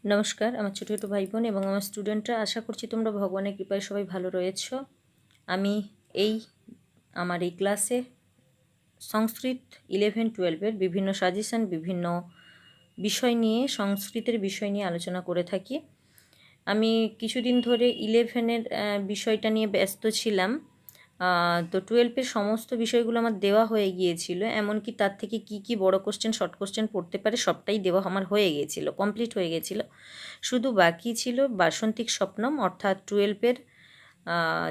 নমস্কার আমার ছোটো ছোটো ভাই বোন এবং আমার স্টুডেন্টরা, আশা করছি তোমরা ভগবানের কৃপায় সবাই ভালো রয়েছো। আমি আমার এই ক্লাসে সংস্কৃত 11-12-এর বিভিন্ন সাজেশান, বিভিন্ন বিষয় নিয়ে, সংস্কৃতের বিষয় নিয়ে আলোচনা করে থাকি। আমি কিছুদিন ধরে 11-এর বিষয়টা নিয়ে ব্যস্ত ছিলাম। তো 12-এর সমস্ত বিষয়গুলো আমার দেওয়া হয়ে গিয়েছিল, এমনকি তার থেকে কি কি বড় কোশ্চেন, শর্ট কোশ্চেন পড়তে পারে সবটাই দেওয়া আমার হয়ে গিয়েছিল, কমপ্লিট হয়ে গিয়েছিল। শুধু বাকি ছিল বাসন্তিক স্বপ্নম, অর্থাৎ 12-এর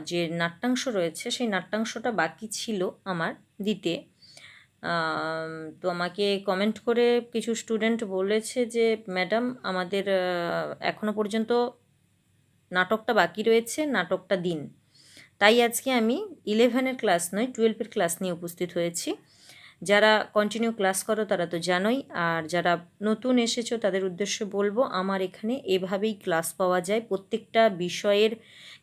যে নাট্যাংশ রয়েছে সেই নাট্যাংশটা বাকি ছিল আমার দিতে। তো আমাকে কমেন্ট করে কিছু স্টুডেন্ট বলেছে যে ম্যাডাম আমাদের এখনো পর্যন্ত নাটকটা বাকি রয়েছে, নাটকটা দিন। তাই আজকে আমি 11-এর ক্লাস নয় 12-এর ক্লাস নিয়ে উপস্থিত হয়েছি। যারা কন্টিনিউ ক্লাস করো তারা তো জানোই, আর যারা নতুন এসেছো তাদের উদ্দেশ্যে বলবো আমার এখানে এভাবেই ক্লাস পাওয়া যায়। প্রত্যেকটা বিষয়ের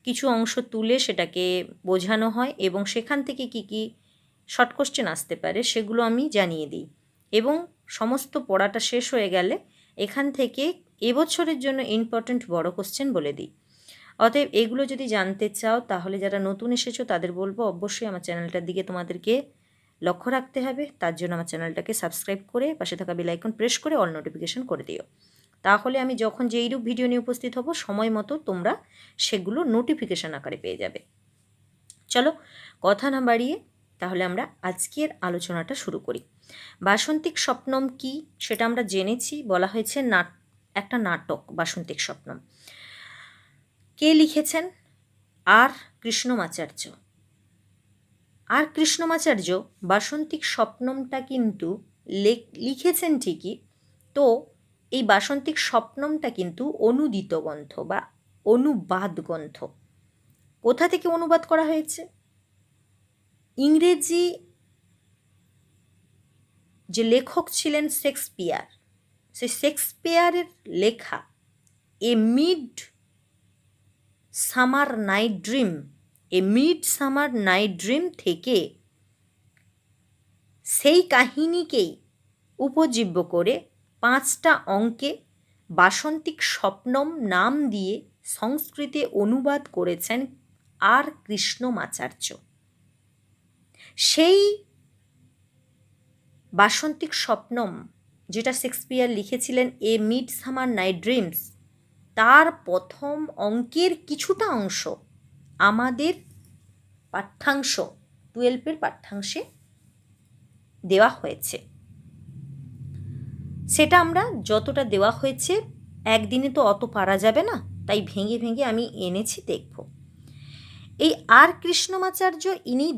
কিছু অংশ তুলে সেটাকে বোঝানো হয় এবং সেখান থেকে কি কি শর্ট কোশ্চেন আসতে পারে সেগুলো আমি জানিয়ে দিই, এবং সমস্ত পড়াটা শেষ হয়ে গেলে এখান থেকে এবছরের জন্য ইম্পর্ট্যান্ট বড় কোশ্চেন বলে দিই। অতএব এগুলো যদি জানতে চাও তাহলে যারা নতুন এসেছো তাদের বলবো অবশ্যই আমার চ্যানেলটার দিকে তোমাদেরকে লক্ষ্য রাখতে হবে। তার জন্য আমার চ্যানেলটাকে সাবস্ক্রাইব করে পাশে থাকা বেল আইকন প্রেস করে অল নোটিফিকেশন করে দিও। তাহলে আমি যখন যেইরূপ ভিডিও নিয়ে উপস্থিত হব সময় মতো তোমরা সেগুলো নোটিফিকেশন আকারে পেয়ে যাবে। চলো কথা না বাড়িয়ে তাহলে আমরা আজকের আলোচনাটা শুরু করি। বাসন্তিক স্বপ্নম কি সেটা আমরা জেনেছি, বলা হয়েছে একটা নাটক বাসন্তিক স্বপ্নম। কে লিখেছেন? আর কৃষ্ণমাচার্য। আর কৃষ্ণমাচার্য বাসন্তিক স্বপ্নমটা কিন্তু লিখেছেন ঠিকই, তো এই বাসন্তিক স্বপ্নমটা কিন্তু অনুদিত গ্রন্থ বা অনুবাদ গ্রন্থ। কোথা থেকে অনুবাদ করা হয়েছে? ইংরেজি যে লেখক ছিলেন শেক্সপিয়ার, সেই শেক্সপিয়ারের লেখা এ মিড সামার নাইট ড্রিম থেকে সেই কাহিনীকেই উপজীব্য করে 5টা অঙ্কে বাসন্তিক স্বপ্নম নাম দিয়ে সংস্কৃতে অনুবাদ করেছেন আর কৃষ্ণমাচার্য। সেই বাসন্তিক স্বপ্নম যেটা শেক্সপিয়ার লিখেছিলেন এ মিড সামার নাইট ড্রিমস, তার প্রথম অঙ্কের কিছুটা অংশ আমাদের পাঠ্যাংশ 12-এর পাঠ্যাংশে দেওয়া হয়েছে। সেটা আমরা যতটা দেওয়া হয়েছে একদিনে তো অত পারা যাবে না, তাই ভেঙে ভেঙে আমি এনেছি দেখব। এই আর কৃষ্ণমাচার্য ইনি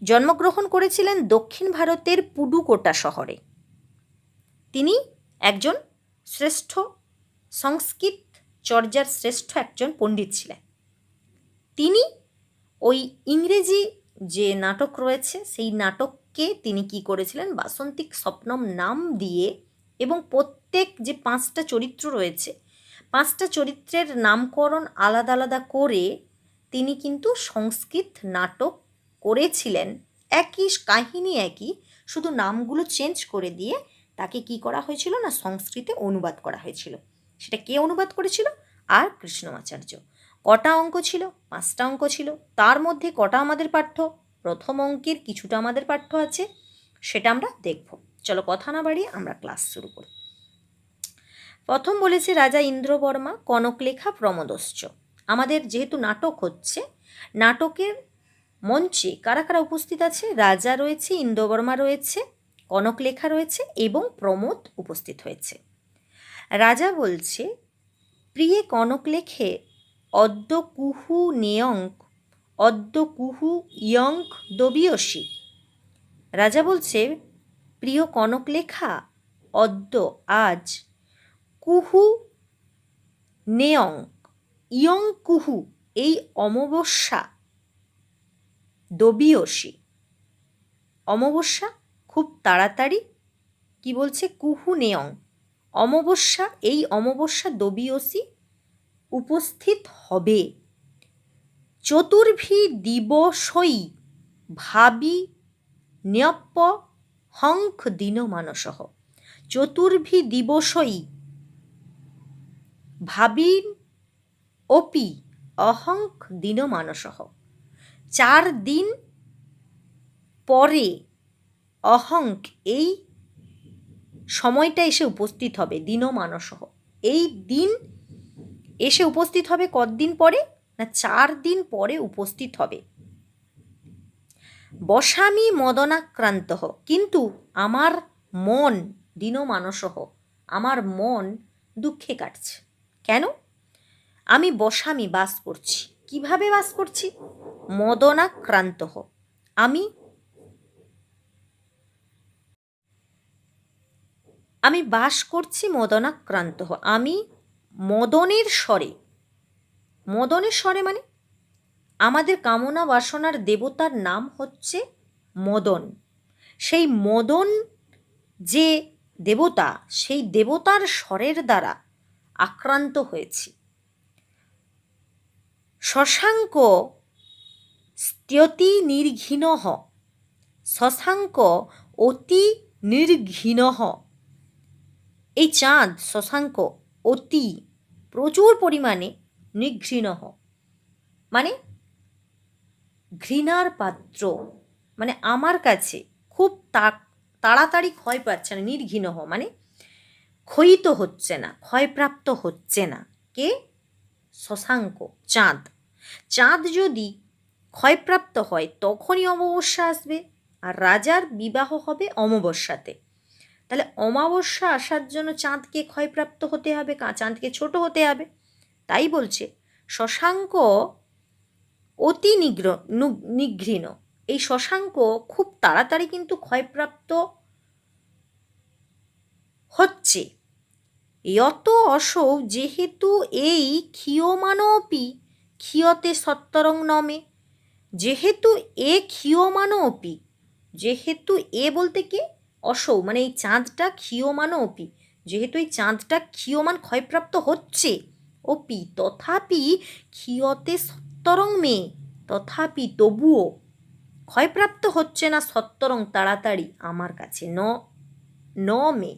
জন্মগ্রহণ করেছিলেন দক্ষিণ ভারতের পুডুকোটা শহরে। তিনি একজন শ্রেষ্ঠ সংস্কৃত চর্যার শ্রেষ্ঠ একজন পণ্ডিত ছিলেন। তিনি ওই ইংরেজি যে নাটক রয়েছে সেই নাটককে তিনি কি করেছিলেন, বাসন্তিক স্বপ্নম নাম দিয়ে, এবং প্রত্যেক যে 5টা চরিত্র রয়েছে 5টা চরিত্রের নামকরণ আলাদা আলাদা করে তিনি কিন্তু সংস্কৃত নাটক করেছিলেন। একই কাহিনী, একই, শুধু নামগুলো চেঞ্জ করে দিয়ে তাকে কি করা হয়েছিল না সংস্কৃতে অনুবাদ করা হয়েছিল। সেটা কে অনুবাদ করেছিল? আর কৃষ্ণমাচার্য। কটা অঙ্ক ছিল? 5টা অঙ্ক ছিল। তার মধ্যে কটা আমাদের পাঠ্য? প্রথম অঙ্কের কিছুটা আমাদের পাঠ্য আছে, সেটা আমরা দেখব। চলো কথা না বাড়িয়ে আমরা ক্লাস শুরু করি। প্রথম বলেছে রাজা ইন্দ্রবর্মা কনকলেখা প্রমোদশ্চ। আমাদের যেহেতু নাটক হচ্ছে, নাটকের মঞ্চে কারা কারা উপস্থিত আছে? রাজা রয়েছে, ইন্দ্রবর্মা রয়েছে, কনকলেখা রয়েছে এবং প্রমোদ উপস্থিত হয়েছে। রাজা বলছে প্রিয়ে কনকলেখে অদ্য কুহু নেয়ঙ্ক অদ্য কুহু ইয়ঙ্ক দবিয়সী। রাজা বলছে প্রিয় কনকলেখা, অদ্য আজ, কুহু নেয়ঙ্ক ইয়ং কুহু এই অমাবস্যা, দবিয়সী অমাবস্যা খুব তাড়াতাড়ি, কি বলছে, কুহু নেয়ং অমাবস্যা, এই অমাবস্যা দবিয়সী উপস্থিত হবে। চতুর্ভি দিবসই ভাবি ন্যপ্য হংখ দীনমানসহ। চতুর্ভি দিবসই ভাবিন অপি অহংক দিনমানসহ। 4 দিন পরে অহংক এই সময়টা এসে উপস্থিত হবে, দিনমানসহ। এই দিন এসে উপস্থিত হবে কতদিন পরে? না 4 দিন পরে উপস্থিত হবে। বসামি মদনাক্রান্ত, কিন্তু আমার মন দিনমানসহ, আমার মন দুঃখে কাটছে। কেন? আমি বসামি বাস করছি। কিভাবে বাস করছি? মদনাক্রান্ত, আমি বাস করছি মদনাক্রান্ত, আমি মদনের স্বরে। মদনের স্বরে মানে আমাদের কামনা বাসনার দেবতার নাম হচ্ছে মদন। সেই মদন যে দেবতা, সেই দেবতার স্বরের দ্বারা আক্রান্ত হয়েছি। শশাঙ্ক স্ত্যতি নির্ঘিনঃ, শশাঙ্ক অতি নির্ঘিনঃ। এই চাঁদ শশাঙ্ক অতি প্রচুর পরিমাণে নিঘৃণঃ মানে ঘৃণার পাত্র, মানে আমার কাছে খুব তাড়াতাড়ি ক্ষয় পাচ্ছে না। নির্ঘৃণঃ মানে ক্ষয়িত হচ্ছে না, ক্ষয়প্রাপ্ত হচ্ছে না। কে? শশাঙ্ক, চাঁদ। চাঁদ যদি ক্ষয়প্রাপ্ত হয় তখনই অমাবস্যা আসবে, আর রাজার বিবাহ হবে অমাবস্যাতে। তাহলে অমাবস্যা আসার জন্য চাঁদকে ক্ষয়প্রাপ্ত হতে হবে, চাঁদকে ছোট হতে হবে। তাই বলছে শশাঙ্ক অতি নিঘৃণ। এই শশাঙ্ক খুব তাড়াতাড়ি কিন্তু ক্ষয়প্রাপ্ত হচ্ছে। যত অসৌ যেহেতু এই ক্ষীয়মানপি ক্ষীয়তে সত্তরং নমে, যেহেতু এ ক্ষীয়মানপি, যেহেতু এ বলতে কি? অসৌ, মানে এই চাঁদটা ক্ষীয়মানপি, যেহেতু এই চাঁদটা ক্ষীয়মান ক্ষয়প্রাপ্ত হচ্ছে, অপি তথাপি ক্ষীয়তে সত্তরং মে, তথাপি তবুও ক্ষয়প্রাপ্ত হচ্ছে না সত্তরং তাড়াতাড়ি আমার কাছে, ন মে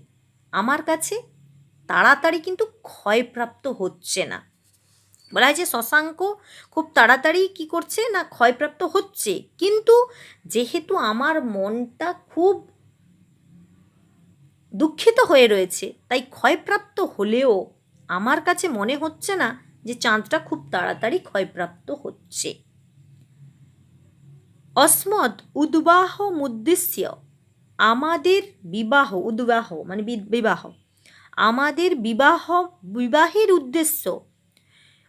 আমার কাছে তাড়াতাড়ি কিন্তু ক্ষয়প্রাপ্ত হচ্ছে না। বলা হয় যে শশাঙ্ক খুব তাড়াতাড়ি কি করছে না ক্ষয়প্রাপ্ত হচ্ছে, কিন্তু যেহেতু আমার মনটা খুব দুঃখিত হয়ে রয়েছে, তাই ক্ষয়প্রাপ্ত হলেও আমার কাছে মনে হচ্ছে না যে চাঁদটা খুব তাড়াতাড়ি ক্ষয়প্রাপ্ত হচ্ছে। অস্মদ উদ্বাহ মুদ্দেশ্য, আমাদের বিবাহ, উদ্বাহ মানে বিবাহ, আমাদের বিবাহের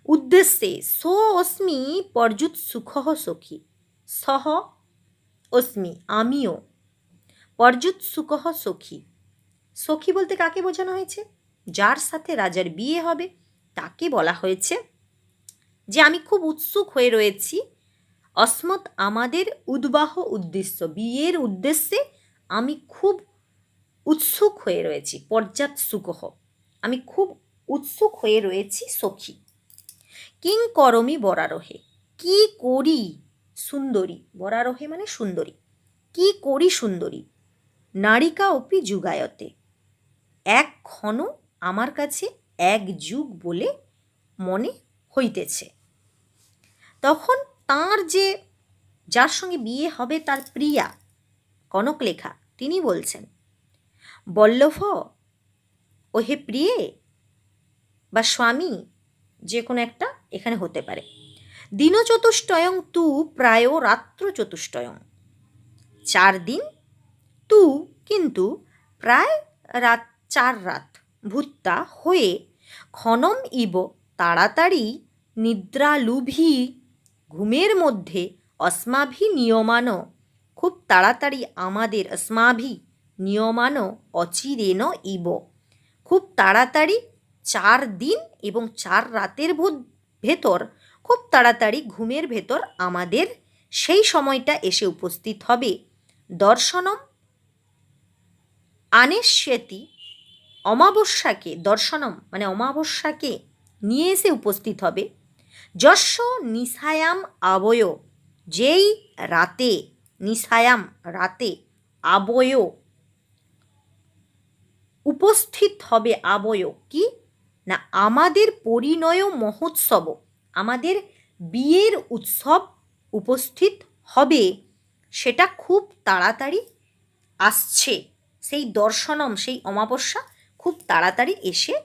উদ্দেশ্যে সো অস্মি পর্যুৎ সুখ সখী, সহ অস্মি আমিও, পর্যুৎ সুখ সখী। সখী বলতে কাকে বোঝানো হয়েছে? যার সাথে রাজার বিয়ে হবে তাকে বলা হয়েছে যে আমি খুব উৎসুক হয়ে রয়েছি। অস্মৎ আমাদের উদ্বাহ উদ্দেশ্য, বিয়ের উদ্দেশ্যে আমি খুব উৎসুক হয়ে রয়েছি। পর্যাৎ সুকহ, আমি খুব উৎসুক হয়ে রয়েছি সখী। কিং করমি বরারোহে, কি করি সুন্দরী, বরারোহে মানে সুন্দরী, কি করি সুন্দরী। নারিকা অপি যুগায়তে, এক ক্ষণ আমার কাছে এক যুগ বলে মনে হইতেছে। তখন তাঁর যার সঙ্গে বিয়ে হবে তার প্রিয়া কনকলেখা, তিনি বলছেন বল্লভ ও হে প্রিয়ে বা স্বামী, যে কোনো একটা এখানে হতে পারে। দিনচতুষ্টয়ং তু প্রায় রাত্র চতুষ্টয়ং, 4 দিন, তু কিন্তু প্রায় 4 রাত, ভূত্তা হয়ে, ক্ষণম ইব তাড়াতাড়ি, নিদ্রালুভি ঘুমের মধ্যে, অস্মাভি নিয়মানো খুব তাড়াতাড়ি আমাদের, অস্মাভি নিয়মানো অচিরেন ইব খুব তাড়াতাড়ি 4 দিন এবং 4 রাতের ভেতর, খুব তাড়াতাড়ি ঘুমের ভেতর আমাদের সেই সময়টা এসে উপস্থিত হবে। দর্শনম আনেষ্যতি, অমাবস্যাকে, দর্শনম মানে অমাবস্যাকে নিয়ে এসে উপস্থিত হবে। যস্য নিশায়াম আবয়, যেই রাতে, নিশায়াম রাতে, আবয় উপস্থিত হবে, আবয় কি না আমাদের পরিণয় মহোৎসব, আমাদের বিয়ের উৎসব উপস্থিত হবে, সেটা খুব তাড়াতাড়ি আসছে। সেই দর্শনম, সেই অমাবস্যা খুব তাড়াতাড়ি এসে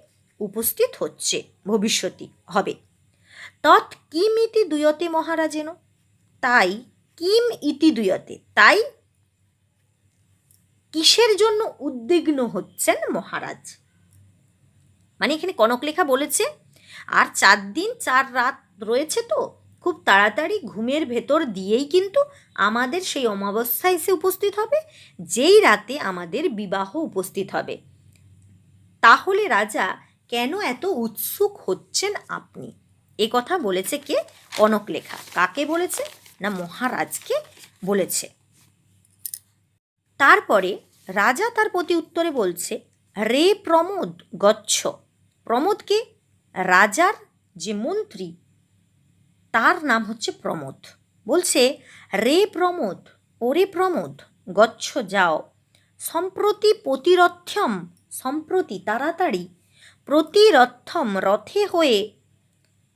উপস্থিত হচ্ছে, ভবিষ্যতে হবে। তৎ কিম ইতি দুয়তে মহারাজেন, তাই কিম ইতি দুয়তে, তাই কিসের জন্য উদ্বিগ্ন হচ্ছেন মহারাজ। মানে এখানে কনকলেখা বলেছে আর 4 দিন 4 রাত রয়েছে, তো খুব তাড়াতাড়ি ঘুমের ভেতর দিয়েই কিন্তু আমাদের সেই অমাবস্যা এসে উপস্থিত হবে, যেই রাতে আমাদের বিবাহ উপস্থিত হবে। তাহলে রাজা কেন এত উৎসুক হচ্ছেন আপনি? এ কথা বলেছে কে? কনকলেখা। কাকে বলেছে? না মহারাজকে বলেছে। তারপরে রাজা তার প্রতি উত্তরে বলছে, রে প্রমোদ গচ্ছ। প্রমোদকে, রাজার যে মন্ত্রী তার নাম হচ্ছে প্রমোদ, বলছে রে প্রমোদ, ওরে প্রমোদ, গচ্ছ যাও, সম্প্রতি প্রতিরথ্যম, সম্প্রতি তাড়াতাড়ি, প্রতিরথ্যম রথে হয়ে,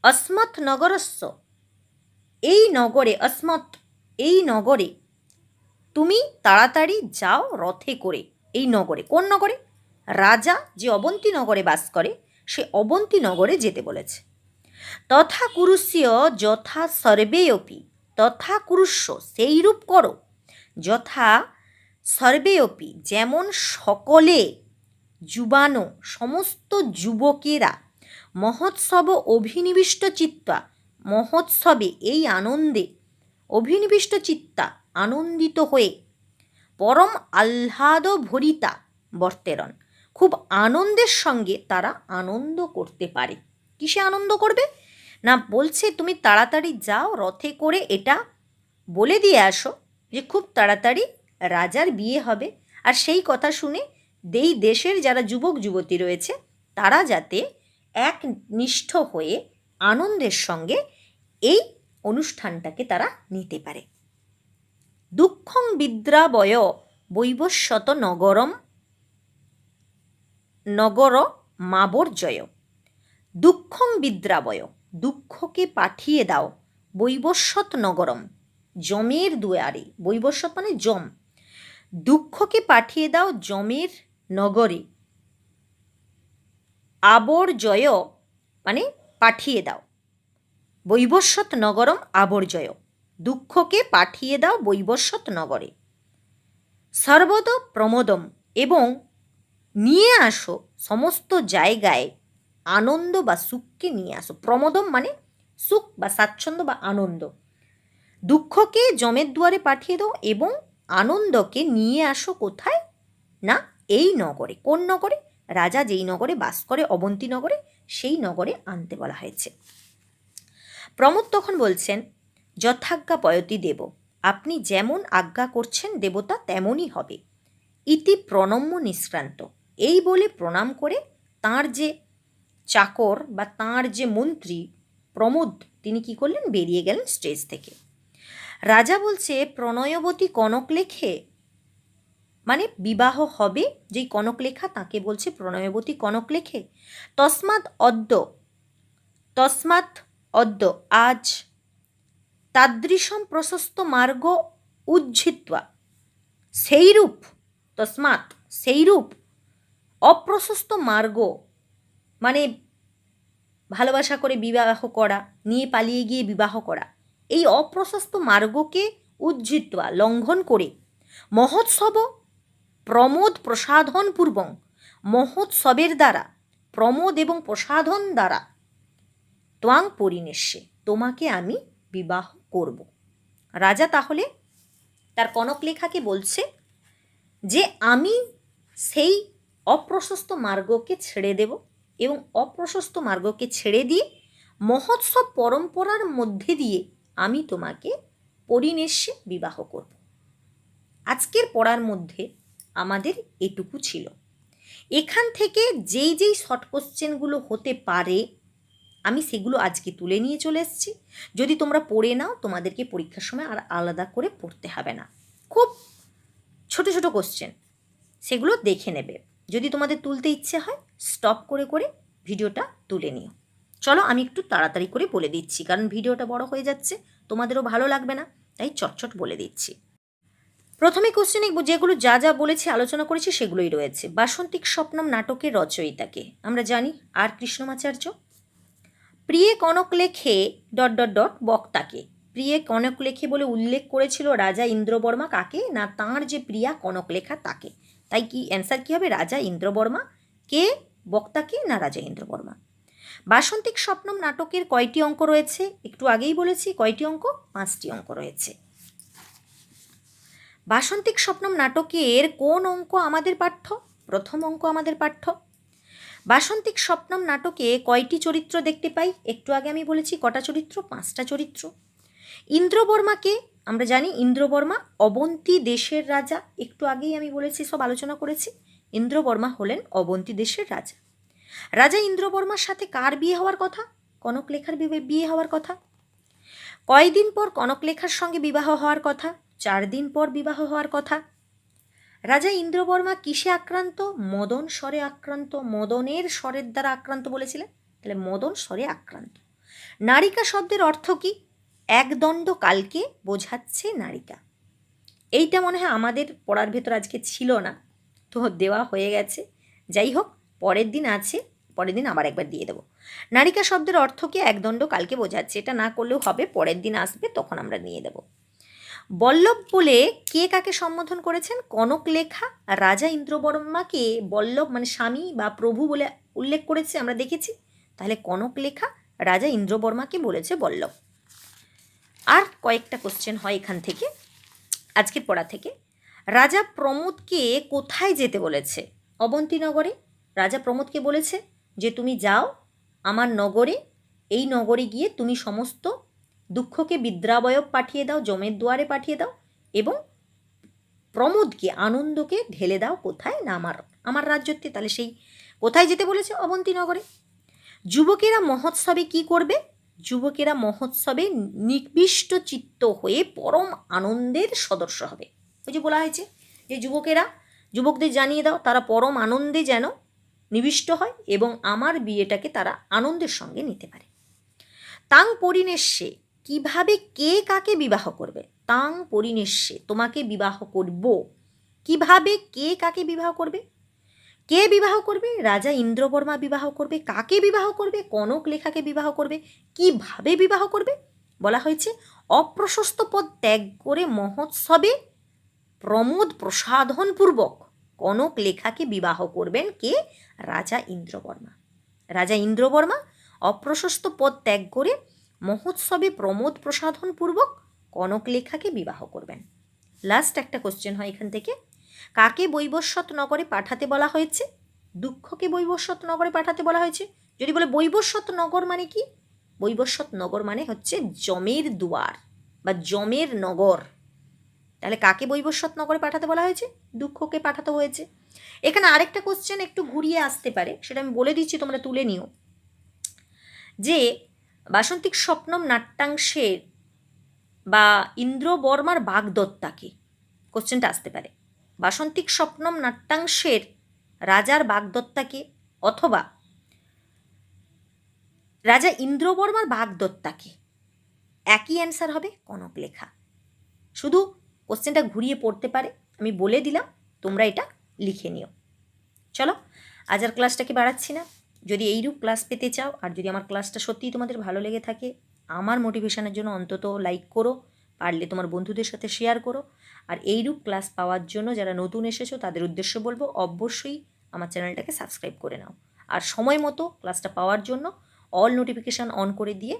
অস্মৎ নগরস্য, এই নগরে, অস্মৎ এই নগরে, তুমি তাড়াতাড়ি যাও রথে করে এই নগরে। কোন নগরে? রাজা যে অবন্তী নগরে বাস করে সে অবন্তী নগরে যেতে বলেছে। তথা কুরুষ্য যথা সর্বেয়পি, তথা কুরুষ্য সেইরূপ করো, যথা সর্বেয়পি যেমন সকলে, যুবানো সমস্ত যুবকেরা, মহোৎসব অভিনিবিষ্ট চিত্তা, মহোৎসবে এই আনন্দে অভিনিবিষ্ট চিত্তা আনন্দিত হয়ে, পরম আহ্লাদ ভরিতা বর্তেরন, খুব আনন্দের সঙ্গে তারা আনন্দ করতে পারে। কিসে আনন্দ করবে? না বলছে তুমি তাড়াতাড়ি যাও রথে করে, এটা বলে দিয়ে আসো যে খুব তাড়াতাড়ি রাজার বিয়ে হবে, আর সেই কথা শুনে এই দেশের যারা যুবক যুবতী রয়েছে তারা যাতে একনিষ্ঠ হয়ে আনন্দের সঙ্গে এই অনুষ্ঠানটাকে তারা নিতে পারে। দুঃখং বিদ্রাবয় বৈবস্বত নগরম, নগর মাবর্জয়। দুঃখং বিদ্রাবয়, দুঃখকে পাঠিয়ে দাও, বৈবস্বত নগরম, যমের দুয়ারে, বৈবস্বত মানে যম, দুঃখকে পাঠিয়ে দাও যমের নগরে, আবর্জয় মানে পাঠিয়ে দাও, বৈবস্বত নগরম আবর্জয়, দুঃখকে পাঠিয়ে দাও বৈবস্বত নগরে, সর্বদ প্রমোদম এবং নিয়ে আসো সমস্ত জায়গায় আনন্দ বা সুখকে নিয়ে আসো। প্রমোদম মানে সুখ বা স্বাচ্ছন্দ্য বা আনন্দ। দুঃখকে যমের দুয়ারে পাঠিয়ে দাও এবং আনন্দকে নিয়ে আসো কোথায়? না এই নগরে। কোন নগরে? রাজা যেই নগরে বাস করে অবন্তী নগরে, সেই নগরে আনতে বলা হয়েছে। প্রমোদ তখন বলছেন, যথাজ্ঞা পয়তি দেব, আপনি যেমন আজ্ঞা করছেন দেবতা তেমনই হবে। ইতি প্রণম্য নিষ্ক্রান্ত, এই বলে প্রণাম করে তাঁর যে চাকর বা তাঁর যে মন্ত্রী প্রমোদ তিনি কি করলেন? বেরিয়ে গেলেন স্টেজ থেকে। রাজা বলছে, প্রণয়বতী কনকলেখে, মানে বিবাহ হবে যেই কনকলেখা তাকে বলছে প্রণয়বতী কনকলেখে, তস্মাৎ অদ্য আজ তাদৃশম প্রশস্ত মার্গ উজ্ঝিত্বা, সেইরূপ, তস্মাৎ সেইরূপ অপ্রশস্ত মার্গ মানে ভালোবাসা করে বিবাহ করা, নিয়ে পালিয়ে গিয়ে বিবাহ করা, এই অপ্রশস্ত মার্গকে উজ্ঝিত্বা লঙ্ঘন করে, মহোৎসব প্রমোদ প্রসাধন পূর্বং, মহোৎসবের দ্বারা প্রমোদ এবং প্রসাধন দ্বারা, ত্বাং পরিণেষ্যে তোমাকে আমি বিবাহ করব। রাজা তাহলে তার কনকলেখাকে বলছে যে আমি সেই অপ্রশস্ত মার্গকে ছেড়ে দেব এবং অপ্রশস্ত মার্গকে ছেড়ে দিয়ে মহোৎসব পরম্পরার মধ্যে দিয়ে আমি তোমাকে পরিণেষ্যে বিবাহ করব। আজকের পড়ার মধ্যে আমাদের এটুকু ছিল। এখান থেকে যেই যেই শর্ট কোশ্চেনগুলো হতে পারে আমি সেগুলো আজকে তুলে নিয়ে চলে এসেছি। যদি তোমরা পড়ে নাও তোমাদেরকে পরীক্ষার সময় আর আলাদা করে পড়তে হবে না, খুব ছোট ছোট কোশ্চেন, সেগুলো দেখে নেবে। যদি তোমাদের তুলতে ইচ্ছে হয় স্টপ করে করে ভিডিওটা তুলে নিও। চলো আমি একটু তাড়াতাড়ি করে বলে দিচ্ছি, কারণ ভিডিওটা বড় হয়ে যাচ্ছে, তোমাদেরও ভালো লাগবে না, তাই চটচট বলে দিচ্ছি। প্রথমে কোশ্চেনে যেগুলো যা যা বলেছি আলোচনা করেছি সেগুলোই রয়েছে। বাসন্তিক স্বপ্নম নাটকের রচয়িতাকে আমরা জানি আর কৃষ্ণমাচার্য। প্রিয়ে কনক লেখে ... বক্তাকে। প্রিয়ে কনক লেখে বলে উল্লেখ করেছিল রাজা ইন্দ্রবর্মা কাকে? না তাঁর যে প্রিয়া কনক লেখা তাকে। তাই কি অ্যান্সার কী হবে? রাজা ইন্দ্রবর্মা। কে বক্তাকে? না রাজা ইন্দ্রবর্মা। বাসন্তিক স্বপ্নম নাটকের কয়টি অঙ্ক রয়েছে? একটু আগেই বলেছি কয়টি অঙ্ক? 5টি অঙ্ক রয়েছে। বাসন্তিক স্বপ্নম নাটকের কোন অঙ্ক আমাদের পাঠ্য? প্রথম অঙ্ক আমাদের পাঠ্য। বাসন্তিক স্বপ্নম নাটকে কয়টি চরিত্র দেখতে পাই? একটু আগে আমি বলেছি কটা চরিত্র? 5টা চরিত্র। ইন্দ্রবর্মাকে আমরা জানি ইন্দ্রবর্মা অবন্তী দেশের রাজা, একটু আগেই আমি বলেছি, সব আলোচনা করেছি। ইন্দ্রবর্মা হলেন অবন্তী দেশের রাজা। রাজা ইন্দ্রবর্মার সাথে কার বিয়ে হওয়ার কথা? কনকলেখার বিয়ে হওয়ার কথা। কয়দিন পর কনকলেখার সঙ্গে বিবাহ হওয়ার কথা? 4 দিন পর বিবাহ হওয়ার কথা। রাজা ইন্দ্রবর্মা কিসে আক্রান্ত? মদন স্বরে আক্রান্ত। মদনের স্বরের দ্বারা আক্রান্ত বলেছিলেন, তাহলে মদন স্বরে আক্রান্ত। নারিকা শব্দের অর্থ কি? একদণ্ড কালকে বোঝাচ্ছে নারিকা। এইটা মনে হয় আমাদের পড়ার ভেতর আজকে ছিল না, তো দেওয়া হয়ে গেছে। যাই হোক, পরের দিন আছে, পরের দিন আবার একবার দিয়ে দেবো। নারিকা শব্দের অর্থ কি? একদণ্ড কালকে বোঝাচ্ছে। এটা না করলেও হবে, পরের দিন আসবে তখন আমরা নিয়ে দেবো। বল্লভ বলে কে কাকে সম্বোধন করেছেন? কনকলেখা রাজা ইন্দ্রবর্মাকে বল্লভ মানে স্বামী বা প্রভু বলে উল্লেখ করেছে, আমরা দেখেছি। তাহলে কনকলেখা রাজা ইন্দ্রবর্মাকে বলেছে বল্লভ। আর কয়েকটা কোশ্চেন হয় এখান থেকে, আজকের পড়া থেকে। রাজা প্রমোদকে কোথায় যেতে বলেছে? অবন্তীনগরে। রাজা প্রমোদকে বলেছে যে তুমি যাও আমার নগরে, এই নগরে গিয়ে তুমি সমস্ত দুঃখকে বিদ্রাবয়ব পাঠিয়ে দাও, যমের দুয়ারে পাঠিয়ে দাও, এবং প্রমোদকে আনন্দকে ঢেলে দাও কোথায়? না আমার রাজ্যতে। তাহলে সেই কোথায় যেতে বলেছে? অবন্তীনগরে। যুবকেরা মহোৎসবে কি করবে? যুবকেরা মহোৎসবে নিবিষ্ট চিত্ত হয়ে পরম আনন্দের সদস্য হবে। ওই যে বলা হয়েছে যে যুবকদের জানিয়ে দাও তারা পরম আনন্দে যেন নিবিষ্ট হয় এবং আমার বিয়েটাকে তারা আনন্দের সঙ্গে নিতে পারে। তাং পরিণেষ্যে কিভাবে কে কাকে বিবাহ করবে? তাং পরিণেষ্যে তোমাকে বিবাহ করব। কিভাবে কে কাকে বিবাহ করবে? কে বিবাহ করবে? রাজা ইন্দ্রবর্মা বিবাহ করবে। কাকে বিবাহ করবে? কনকলেখাকে বিবাহ করবে। কিভাবে বিবাহ করবে? বলা হয়েছে অপ্রশস্ত পদ ত্যাগ করে মহোৎসবে প্রমোদ প্রসাধনপূর্বক কনকলেখাকে বিবাহ করবেন। কে? রাজা ইন্দ্রবর্মা। রাজা ইন্দ্রবর্মা অপ্রশস্ত পদ ত্যাগ করে মহোৎসবে প্রমোদ প্রসাধনপূর্বক কনকলেখাকে বিবাহ করবেন। লাস্ট একটা কোশ্চেন হয় এখান থেকে, কাকে বৈবস্বত নগরে পাঠাতে বলা হয়েছে? দুঃখকে বৈবস্বত নগরে পাঠাতে বলা হয়েছে। যদি বলে বৈবস্বত নগর মানে কি? বৈবস্বত নগর মানে হচ্ছে যমের দুয়ার বা যমের নগর। তাহলে কাকে বৈবস্বত নগরে পাঠাতে বলা হয়েছে? দুঃখকে পাঠাতে হয়েছে। এখানে আরেকটা কোশ্চেন একটু ঘুরিয়ে আসতে পারে, সেটা আমি বলে দিচ্ছি, তোমরা তুলে নিও। যে বাসন্তিক স্বপ্নম নাট্যাংশের বা ইন্দ্রবর্মার বাগদত্তাকে, কোশ্চেনটা আসতে পারে। বাসন্তিক স্বপ্নম নাট্যাংশের রাজার বাগদত্তাকে অথবা রাজা ইন্দ্রবর্মার বাগদত্তাকে, একই অ্যান্সার হবে কনকলেখা। শুধু কোশ্চেনটা ঘুরিয়ে পড়তে পারে, আমি বলে দিলাম, তোমরা এটা লিখে নিও। চলো আজ আর ক্লাসটাকে বাড়াচ্ছি না। যদি এইরূপ ক্লাস পেতে চাও আর যদি আমার ক্লাসটা সত্যিই তোমাদের ভালো লেগে থাকে, আমার মোটিভেশনের জন্য অন্তত লাইক করো, পারলে তোমার বন্ধুদের সাথে শেয়ার করো। আর এইরূপ ক্লাস পাওয়ার জন্য যারা নতুন এসেছো তাদের উদ্দেশ্য বলবো অবশ্যই আমার চ্যানেলটাকে সাবস্ক্রাইব করে নাও। আর সময় মতো ক্লাসটা পাওয়ার জন্য অল নোটিফিকেশান অন করে দিয়ে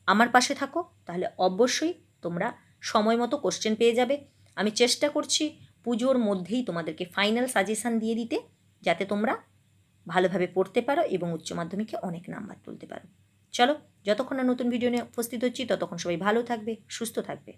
আমার পাশে থাকো, তাহলে অবশ্যই তোমরা সময় মতো কোশ্চেন পেয়ে যাবে। আমি চেষ্টা করছি পুজোর মধ্যেই তোমাদেরকে ফাইনাল সাজেশান দিয়ে দিতে, যাতে তোমরা ভালোভাবে পড়তে পারো এবং উচ্চ মাধ্যমিকে অনেক নাম্বার তুলতে পারো। চলো, যতক্ষণ না নতুন ভিডিও নিয়ে উপস্থিত হচ্ছি ততক্ষণ সবাই ভালো থাকবে, সুস্থ থাকবে।